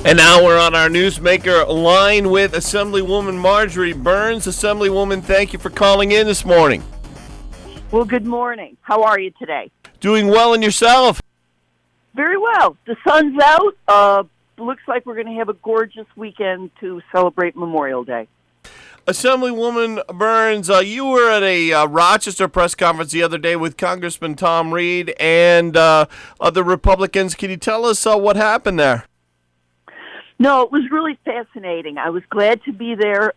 And now we're on our Newsmaker line with Assemblywoman Marjorie Byrnes. Assemblywoman, thank you for calling in this morning. Well, good morning. How are you today? Doing well, and yourself? Very well. The sun's out. Looks like we're going to have a gorgeous weekend to celebrate Memorial Day. Assemblywoman Byrnes, you were at a Rochester press conference the other day with Congressman Tom Reed and other Republicans. Can you tell us what happened there? No, it was really fascinating. I was glad to be there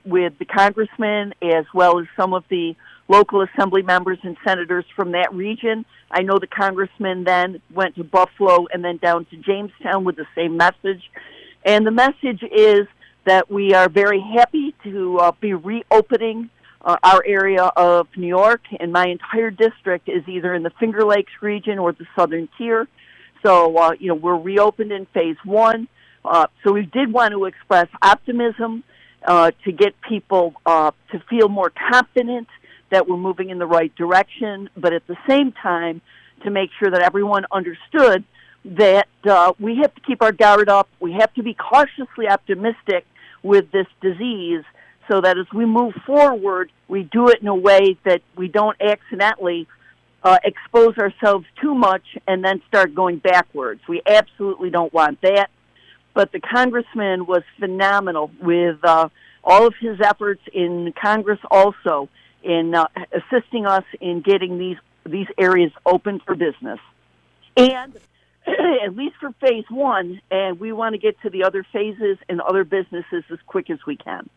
with the congressman as well as some of the local assembly members and senators from that region. I know the congressman then went to Buffalo and then down to Jamestown with the same message. And the message is that we are very happy to be reopening our area of New York, and my entire district is either in the Finger Lakes region or the Southern Tier. So, we're reopened in phase one. So we did want to express optimism to get people to feel more confident that we're moving in the right direction, but at the same time to make sure that everyone understood that we have to keep our guard up. We have to be cautiously optimistic with this disease so that as we move forward, we do it in a way that we don't accidentally expose ourselves too much and then start going backwards. We absolutely don't want that. But the congressman was phenomenal with all of his efforts in Congress also in assisting us in getting these areas open for business. And at least for phase one, and we want to get to the other phases and other businesses as quick as we can.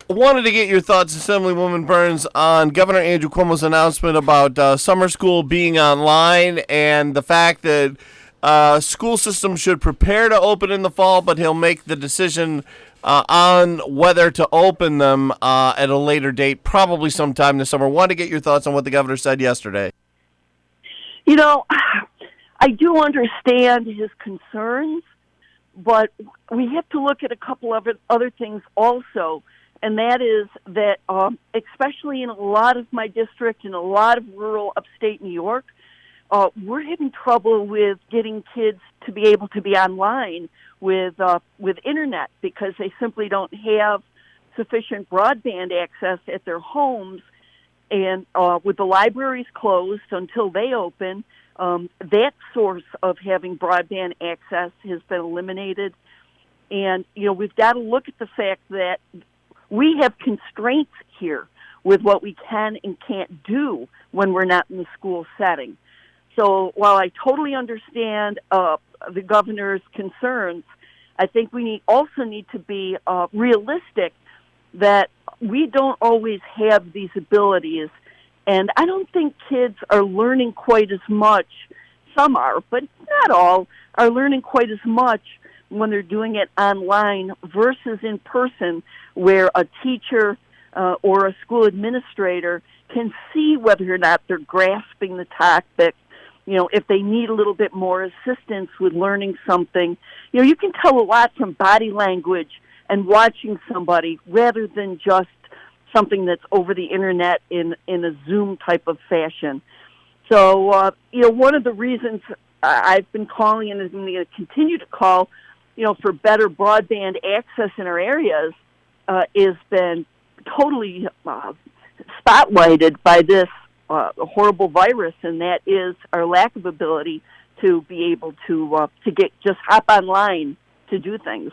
I wanted to get your thoughts, Assemblywoman Byrnes, on Governor Andrew Cuomo's announcement about summer school being online and the fact that school systems should prepare to open in the fall, but he'll make the decision on whether to open them at a later date, probably sometime this summer. Want to get your thoughts on what the governor said yesterday. You know, I do understand his concerns, but we have to look at a couple of other things also, and that is that especially in a lot of my district and a lot of rural upstate New York, we're having trouble with getting kids to be able to be online with internet because they simply don't have sufficient broadband access at their homes. And with the libraries closed until they open, that source of having broadband access has been eliminated. And, we've got to look at the fact that we have constraints here with what we can and can't do when we're not in the school setting. So while I totally understand the governor's concerns, I think we also need to be realistic that we don't always have these abilities. And I don't think kids are learning quite as much. Some are, but not all, are learning quite as much when they're doing it online versus in person, where a teacher or a school administrator can see whether or not they're grasping the topic. If they need a little bit more assistance with learning something, you can tell a lot from body language and watching somebody rather than just something that's over the internet in a Zoom type of fashion. So, one of the reasons I've been calling and I'm going to continue to call, for better broadband access in our areas has been totally spotlighted by this horrible virus, and that is our lack of ability to be able to just hop online to do things.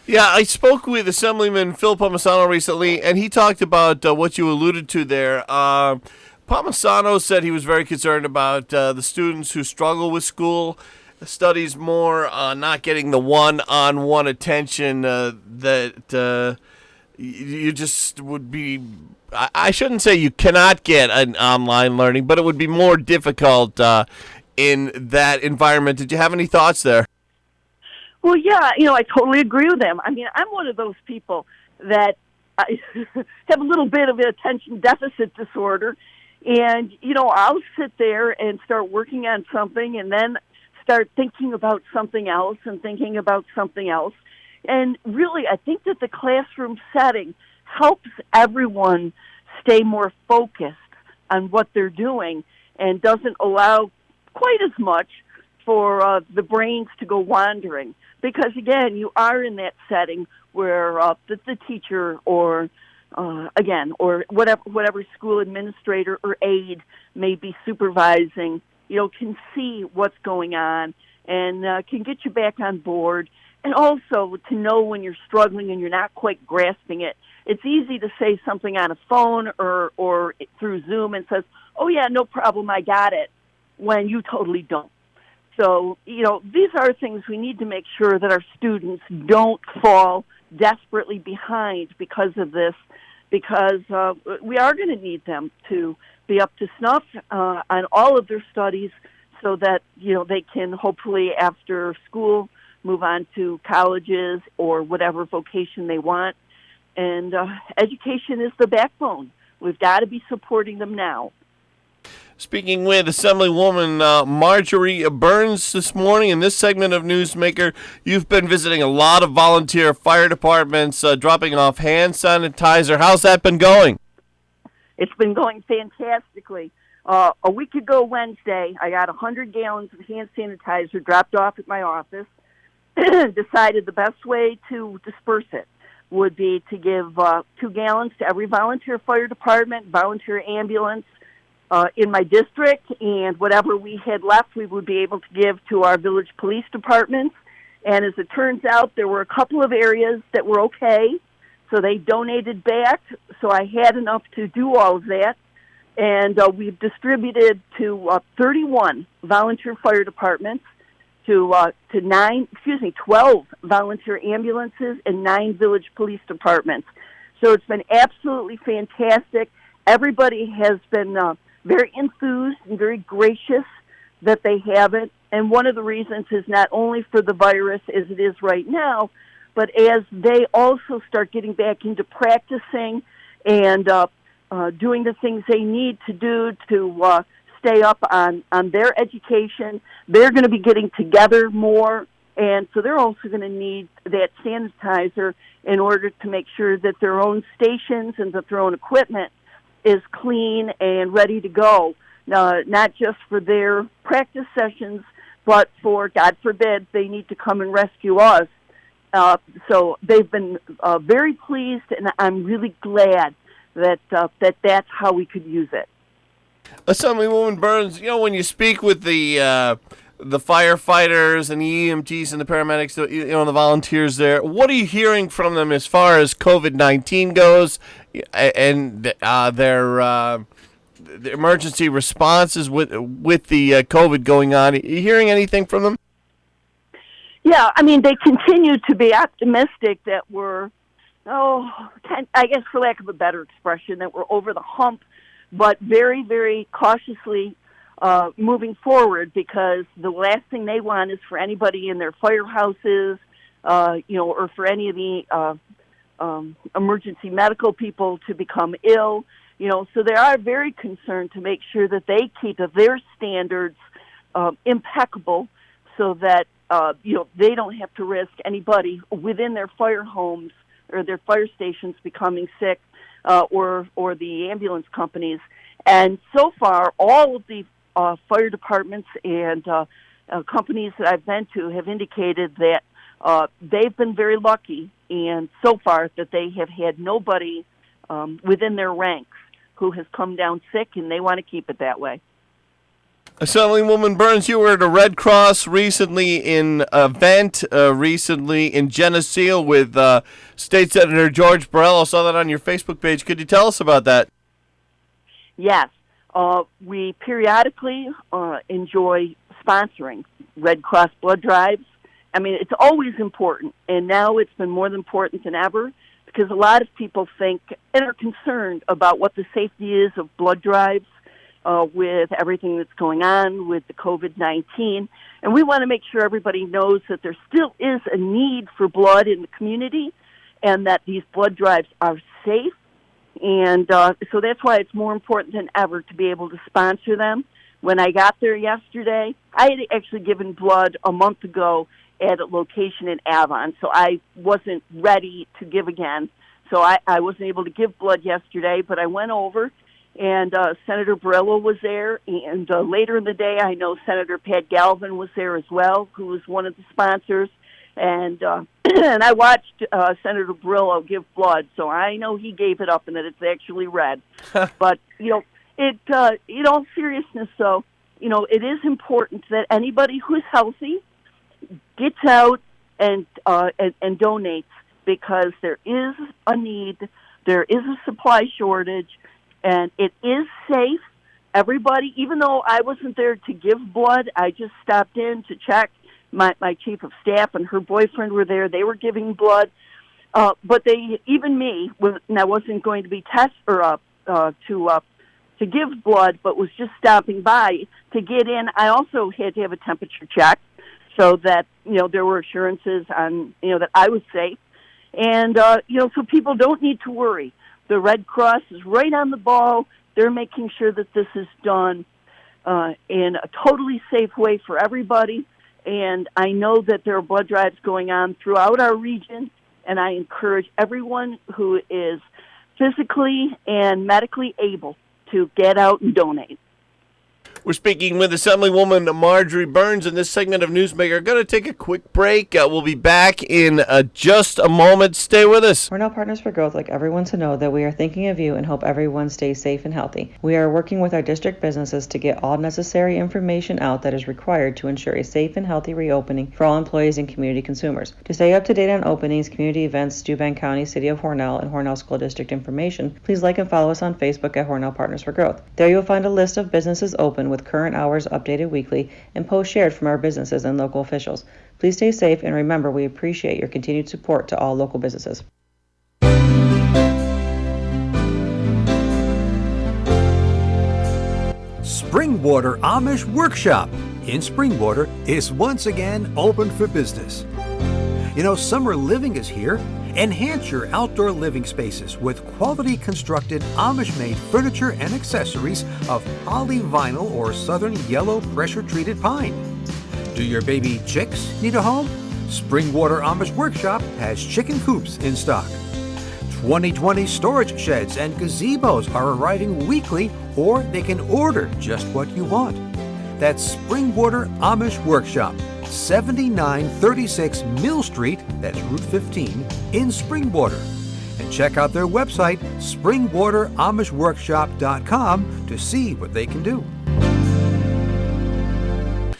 Yeah, I spoke with Assemblyman Phil Palmisano recently, and he talked about what you alluded to there. Palmisano said he was very concerned about the students who struggle with school studies more, not getting the one-on-one attention that you just would be. I shouldn't say you cannot get an online learning, but it would be more difficult in that environment. Did you have any thoughts there? Well, yeah, I totally agree with them. I mean, I'm one of those people that I have a little bit of an attention deficit disorder, and, I'll sit there and start working on something and then start thinking about something else and thinking about something else. And really, I think that the classroom setting helps everyone stay more focused on what they're doing and doesn't allow quite as much for the brains to go wandering. Because, again, you are in that setting where the teacher or whatever school administrator or aide may be supervising, can see what's going on and can get you back on board. And also to know when you're struggling and you're not quite grasping it. It's easy to say something on a phone or through Zoom and says, oh, yeah, no problem, I got it, when you totally don't. So, these are things we need to make sure that our students don't fall desperately behind because of this, because we are going to need them to be up to snuff on all of their studies so that, they can hopefully after school move on to colleges or whatever vocation they want. And education is the backbone. We've got to be supporting them now. Speaking with Assemblywoman Marjorie Byrnes this morning in this segment of Newsmaker, you've been visiting a lot of volunteer fire departments, dropping off hand sanitizer. How's that been going? It's been going fantastically. A week ago Wednesday, I got 100 gallons of hand sanitizer dropped off at my office. Decided the best way to disperse it would be to give 2 gallons to every volunteer fire department, volunteer ambulance in my district, and whatever we had left we would be able to give to our village police departments. And as it turns out, there were a couple of areas that were okay, so they donated back, so I had enough to do all of that. And we've distributed to 31 volunteer fire departments, to 12 volunteer ambulances and 9 village police departments. So it's been absolutely fantastic. Everybody has been very enthused and very gracious that they have it. And one of the reasons is not only for the virus as it is right now, but as they also start getting back into practicing and doing the things they need to do to stay up on their education. They're going to be getting together more, and so they're also going to need that sanitizer in order to make sure that their own stations and that their own equipment is clean and ready to go, not just for their practice sessions, but for, God forbid, they need to come and rescue us. So they've been very pleased, and I'm really glad that that's how we could use it. Assemblywoman Byrnes, when you speak with the firefighters and the EMTs and the paramedics, the volunteers there, what are you hearing from them as far as COVID-19 goes and their emergency responses with the COVID going on? Are you hearing anything from them? Yeah, they continue to be optimistic that we're, I guess for lack of a better expression, that we're over the hump, but very, very cautiously moving forward, because the last thing they want is for anybody in their firehouses, or for any of the emergency medical people to become ill. So they are very concerned to make sure that they keep their standards impeccable, so that they don't have to risk anybody within their fire homes or their fire stations becoming sick, or the ambulance companies. And so far, all of the fire departments and companies that I've been to have indicated that they've been very lucky, and so far that they have had nobody within their ranks who has come down sick, and they want to keep it that way. Assemblywoman Byrnes, you were at a Red Cross recently in recently in Geneseo with State Senator George Burrell. I saw that on your Facebook page. Could you tell us about that? Yes. We periodically enjoy sponsoring Red Cross blood drives. It's always important, and now it's been more important than ever, because a lot of people think and are concerned about what the safety is of blood drives with everything that's going on with the COVID-19. And we want to make sure everybody knows that there still is a need for blood in the community, and that these blood drives are safe. And so that's why it's more important than ever to be able to sponsor them. When I got there yesterday, I had actually given blood a month ago at a location in Avon, so I wasn't ready to give again. So I wasn't able to give blood yesterday, but I went over, and Senator Borrello was there, and later in the day, I know Senator Pat Galvin was there as well, who was one of the sponsors, and and I watched Senator Borrello give blood, so I know he gave it up and that it's actually red. But in all seriousness, though, it is important that anybody who's healthy gets out and donates, because there is a need, there is a supply shortage, and it is safe. Everybody, even though I wasn't there to give blood, I just stopped in to check. My chief of staff and her boyfriend were there. They were giving blood, but even me, and I wasn't going to be to give blood, but was just stopping by to get in. I also had to have a temperature check, so that there were assurances on that I was safe, and so people don't need to worry. The Red Cross is right on the ball. They're making sure that this is done in a totally safe way for everybody. And I know that there are blood drives going on throughout our region, and I encourage everyone who is physically and medically able to get out and donate. We're speaking with Assemblywoman Marjorie Byrnes in this segment of Newsmaker. Going to take a quick break. We'll be back in just a moment. Stay with us. We're now Partners for Growth, like everyone to know that we are thinking of you and hope everyone stays safe and healthy. We are working with our district businesses to get all necessary information out that is required to ensure a safe and healthy reopening for all employees and community consumers. To stay up to date on openings, community events, Steuben County, City of Hornell, and Hornell School District information, please like and follow us on Facebook at Hornell Partners for Growth. There you'll find a list of businesses open with current hours updated weekly and posts shared from our businesses and local officials. Please stay safe, and remember, we appreciate your continued support to all local businesses. Springwater Amish Workshop in Springwater is once again open for business. Summer living is here. Enhance your outdoor living spaces with quality constructed Amish-made furniture and accessories of polyvinyl or southern yellow pressure-treated pine. Do your baby chicks need a home? Springwater Amish Workshop has chicken coops in stock. 2020 storage sheds and gazebos are arriving weekly, or they can order just what you want. That's Springwater Amish Workshop, 7936 Mill Street, that's Route 15, in Springwater. And check out their website, springwateramishworkshop.com, to see what they can do.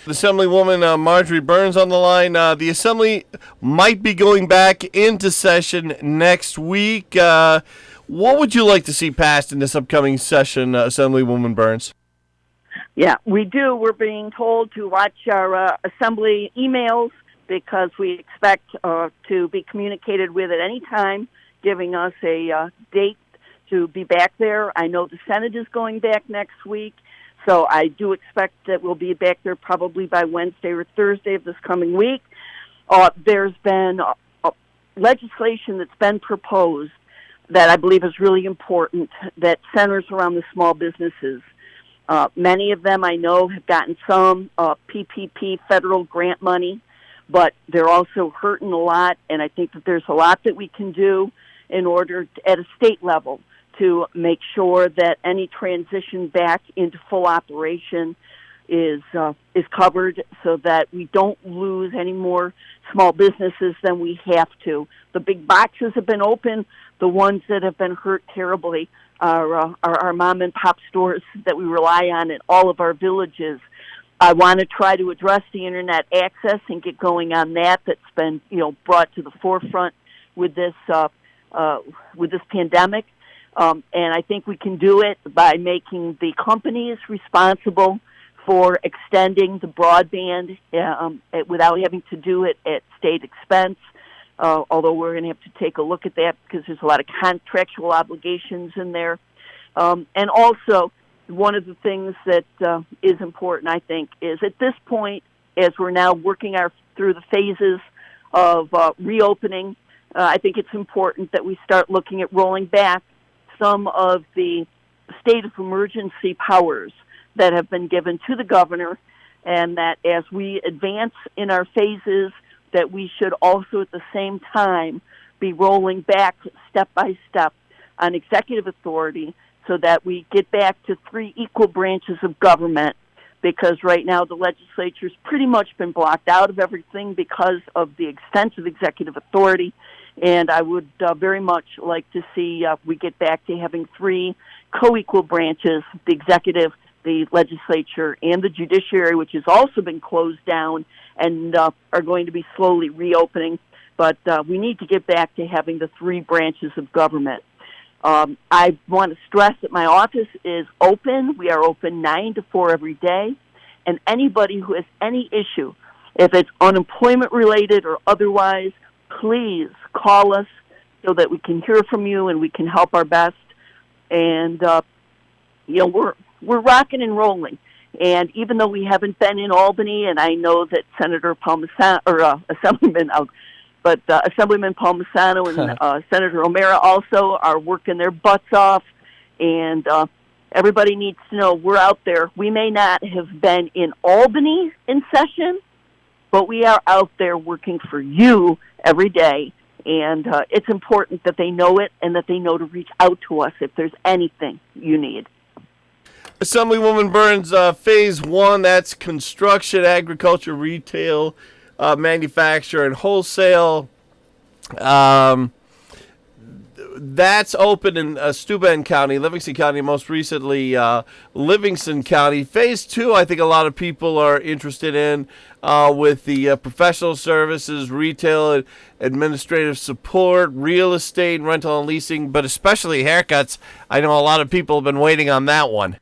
Assemblywoman Marjorie Byrnes on the line. The Assembly might be going back into session next week. What would you like to see passed in this upcoming session, Assemblywoman Byrnes? Yeah, we do. We're being told to watch our Assembly emails, because we expect to be communicated with at any time, giving us a date to be back there. I know the Senate is going back next week, so I do expect that we'll be back there probably by Wednesday or Thursday of this coming week. There's been legislation that's been proposed that I believe is really important, that centers around the small businesses. Many of them I know have gotten some PPP federal grant money, but they're also hurting a lot, and I think that there's a lot that we can do in order to, at a state level, to make sure that any transition back into full operation is covered, so that we don't lose any more small businesses than we have to. The big boxes have been open. The ones that have been hurt terribly are our mom and pop stores that we rely on in all of our villages. I want to try to address the internet access and get going on that. That's been brought to the forefront with this pandemic, and I think we can do it by making the companies responsible for extending the broadband without having to do it at state expense. Although we're going to have to take a look at that, because there's a lot of contractual obligations in there. And also, one of the things that is important, I think, is at this point, as we're now working through the phases of reopening, I think it's important that we start looking at rolling back some of the state of emergency powers that have been given to the governor, and that as we advance in our phases, that we should also at the same time be rolling back step by step on executive authority so that we get back to 3 equal branches of government, because right now the legislature's pretty much been blocked out of everything because of the extensive executive authority. And I would very much like to see we get back to having 3 co-equal branches, the executive, the legislature, and the judiciary, which has also been closed down and are going to be slowly reopening. But we need to get back to having the 3 branches of government. I want to stress that my office is open. We are open 9 to 4 every day. And anybody who has any issue, if it's unemployment-related or otherwise, please call us so that we can hear from you and we can help our best. And, we're rocking and rolling. And even though we haven't been in Albany, and I know that Senator Palmisano, or Assemblyman Palmisano and Senator O'Mara also are working their butts off, and everybody needs to know we're out there. We may not have been in Albany in session, but we are out there working for you every day, and it's important that they know it and that they know to reach out to us if there's anything you need. Assemblywoman Byrnes, Phase 1, that's construction, agriculture, retail, manufacture, and wholesale. That's open in Steuben County, Livingston County, most recently Livingston County. Phase 2, I think a lot of people are interested in with the professional services, retail, and administrative support, real estate, rental and leasing, but especially haircuts. I know a lot of people have been waiting on that one.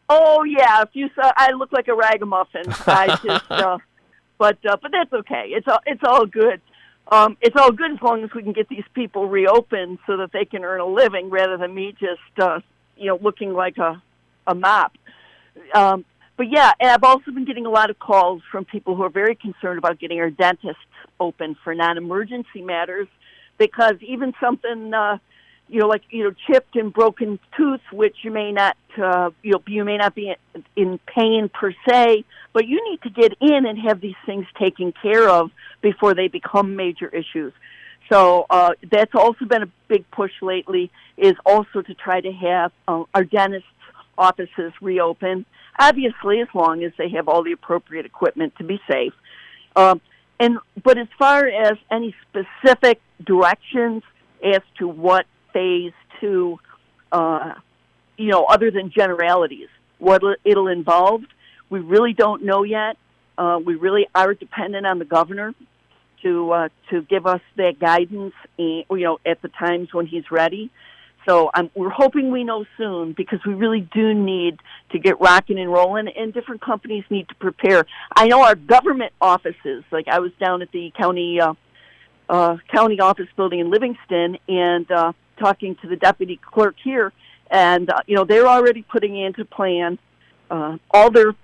Oh yeah, if you saw, I look like a ragamuffin. I just, but that's okay. It's all good. It's all good as long as we can get these people reopened so that they can earn a living rather than me just, looking like a mop. But yeah, and I've also been getting a lot of calls from people who are very concerned about getting our dentists open for non-emergency matters, because even something, chipped and broken tooth, which you may not be in pain per se, but you need to get in and have these things taken care of before they become major issues. So that's also been a big push lately, is also to try to have our dentists' offices reopen, obviously as long as they have all the appropriate equipment to be safe. But as far as any specific directions as to what Phase 2, other than generalities, what it'll involve, we really don't know yet. We really are dependent on the governor to give us that guidance, at the times when he's ready. So we're hoping we know soon, because we really do need to get rocking and rolling, and different companies need to prepare. I know our government offices, like I was down at the county office building in Livingston and talking to the deputy clerk here, and they're already putting into plan all their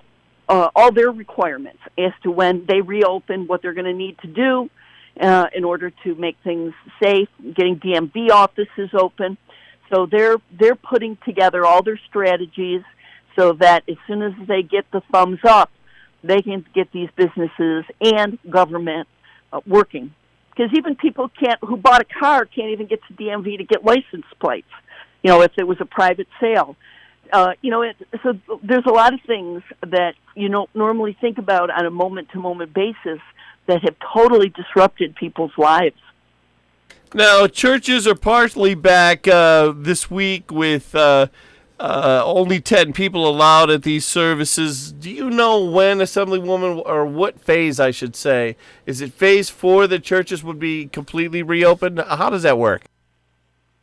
requirements as to when they reopen, what they're going to need to do in order to make things safe, getting DMV offices open. So they're putting together all their strategies so that as soon as they get the thumbs up, they can get these businesses and government working. Because even people who bought a car can't even get to DMV to get license plates, if it was a private sale. So there's a lot of things that you don't normally think about on a moment-to-moment basis that have totally disrupted people's lives. Now, churches are partially back this week with only 10 people allowed at these services. Do you know when, Assemblywoman, or what phase, I should say? Is it Phase 4 that churches would be completely reopened? How does that work?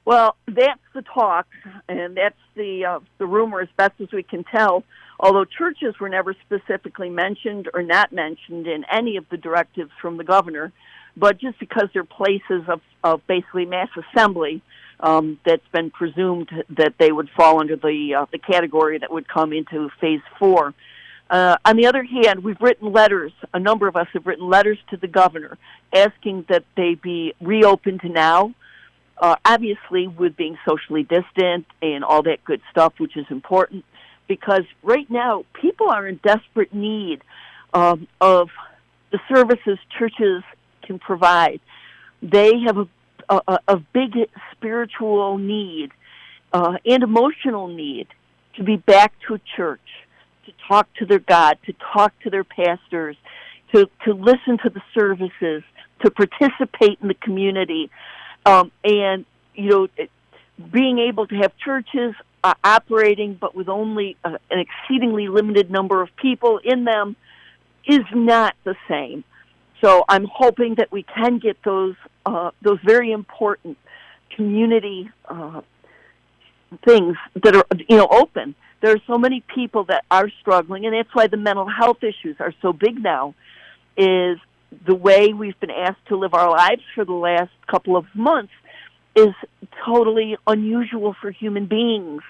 Well, that's the talk, and that's the rumor as best as we can tell, although churches were never specifically mentioned or not mentioned in any of the directives from the governor, but just because they're places of basically mass assembly, that's been presumed that they would fall under the category that would come into Phase 4. On the other hand, we've written letters, a number of us have written letters to the governor asking that they be reopened now, obviously with being socially distant and all that good stuff, which is important, because right now people are in desperate need of the services churches can provide. They have a big spiritual need, and emotional need to be back to a church, to talk to their God, to talk to their pastors, to listen to the services, to participate in the community, and being able to have churches operating, but with only an exceedingly limited number of people in them, is not the same. So I'm hoping that we can get those very important community things that are open. There are so many people that are struggling, and that's why the mental health issues are so big now. Is the way we've been asked to live our lives for the last couple of months is totally unusual for human beings.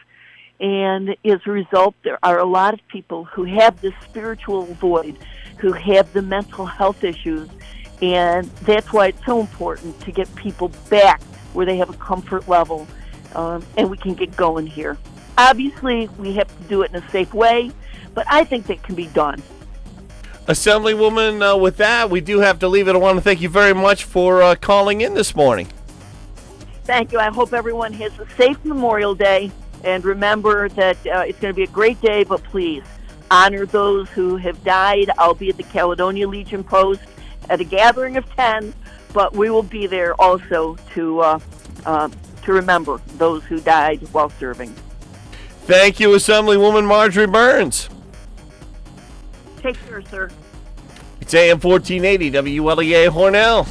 And as a result, there are a lot of people who have this spiritual void, who have the mental health issues, and that's why it's so important to get people back where they have a comfort level, and we can get going here. Obviously, we have to do it in a safe way, but I think that can be done. Assemblywoman, with that, we do have to leave it. I want to thank you very much for calling in this morning. Thank you. I hope everyone has a safe Memorial Day. And remember that it's going to be a great day, but please honor those who have died. I'll be at the Caledonia Legion Post at a gathering of 10, but we will be there also to remember those who died while serving. Thank you, Assemblywoman Marjorie Byrnes. Take care, sir. It's AM 1480 WLEA Hornell.